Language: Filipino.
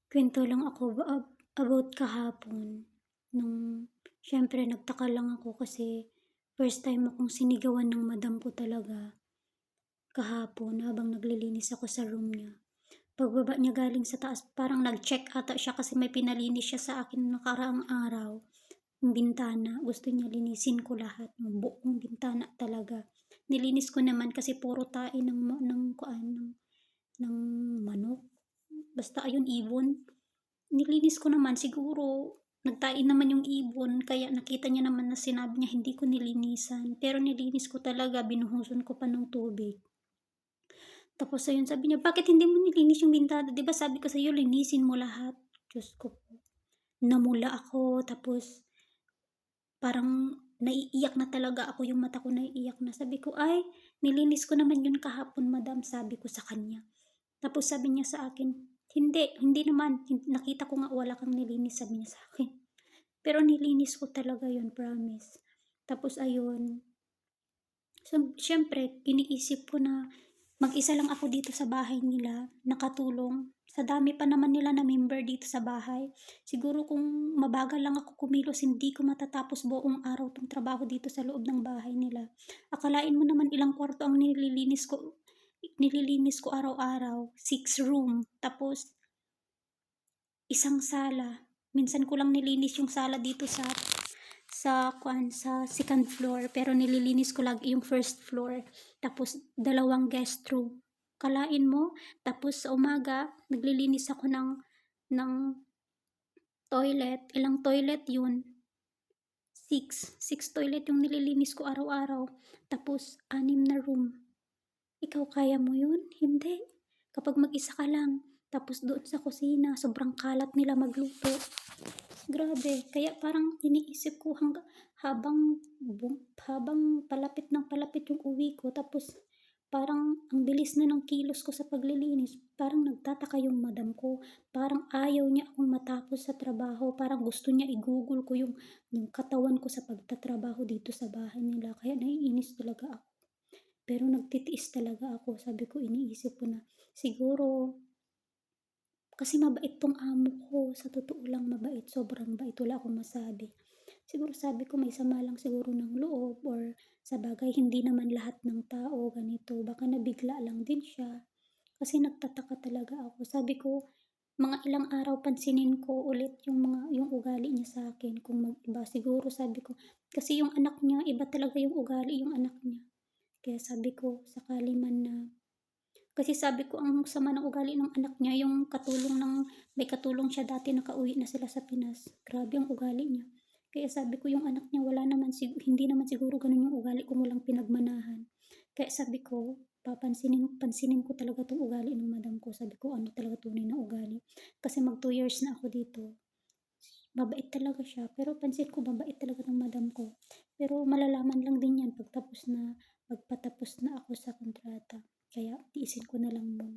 Kuwento lang ako about kahapon. Nung siyempre nagtaka lang ako kasi first time akong sinigawan ng madam ko talaga kahapon habang naglilinis ako sa room niya. Pagbaba niya galing sa taas, parang nag-check ata siya kasi may pinalinis siya sa akin nakaraang araw. Yung bintana, gusto niya linisin ko lahat, yung buong bintana talaga. Nilinis ko naman kasi puro tae ng manok. Basta ayun, ibon. Nilinis ko naman, siguro nagtain naman yung ibon kaya nakita niya naman na sinabi niya hindi ko nilinisan. Pero nilinis ko talaga, binuhusan ko pa ng tubig. Tapos ayun, sabi niya, bakit hindi mo nilinis yung bintana? 'Di ba sabi ko sa'yo, linisin mo lahat. Diyos ko po. Namula ako, tapos parang naiiyak na talaga ako, yung mata ko naiiyak na. Sabi ko, ay, nilinis ko naman yun kahapon, madam, sabi ko sa kanya. Tapos sabi niya sa akin, hindi naman, nakita ko nga wala kang nilinis, sabi niya sa akin. Pero nilinis ko talaga yun, promise. Tapos ayun, so, syempre, iniisip ko na mag-isa lang ako dito sa bahay nila, nakatulong. Sa dami pa naman nila na member dito sa bahay. Siguro kung mabagal lang ako kumilos, hindi ko matatapos buong araw tong trabaho dito sa loob ng bahay nila. Akalain mo naman ilang kwarto ang nililinis ko araw-araw. 6 room. Tapos, isang sala. Minsan ko lang nilinis yung sala dito sa second floor, pero nililinis ko lagi yung first floor. Tapos 2 guest room. Kalain mo, tapos sa umaga naglilinis ako ng toilet. Ilang toilet yun? 6 toilet yung nililinis ko araw-araw. Tapos 6 na room. Ikaw kaya mo yun? Hindi. Kapag mag-isa ka lang, tapos doon sa kusina, sobrang kalat nila magluto. Grabe, kaya parang iniisip ko habang palapit ng palapit yung uwi ko, tapos parang ang bilis na ng kilos ko sa paglilinis, parang nagtataka yung madam ko, parang ayaw niya akong matapos sa trabaho, parang gusto niya igugol ko yung katawan ko sa pagtatrabaho dito sa bahay nila, kaya naiinis talaga ako. Pero nagtitiis talaga ako, sabi ko, iniisip ko na siguro kasi mabait tong amo ko, sa totoo lang mabait, sobrang bait, wala akong masabi. Siguro sabi ko may sama lang siguro ng loob, or sa bagay hindi naman lahat ng tao ganito, baka nabigla lang din siya. Kasi nagtataka talaga ako. Sabi ko, mga ilang araw pansinin ko ulit yung ugali niya sa akin kung mag-iba. Siguro sabi ko, kasi yung anak niya, iba talaga yung ugali yung anak niya. Kaya sabi ko, sakali man na kasi sabi ko ang sama ng ugali ng anak niya, yung may katulong siya dati, nakauwi na sila sa Pinas. Grabe ang ugali niya. Kaya sabi ko yung anak niya hindi naman siguro ganun yung ugali kung walang pinagmanahan. Kaya sabi ko, pansinin ko talaga tong ugali ng madam ko. Sabi ko ano talaga tunay na ugali. Kasi mag 2 years na ako dito. Mabait talaga siya. Pero pansin ko mabait talaga ng madam ko. Pero malalaman lang din yan pagpatapos na ako sa kontrata. Kaya tiisin ko na lang muna.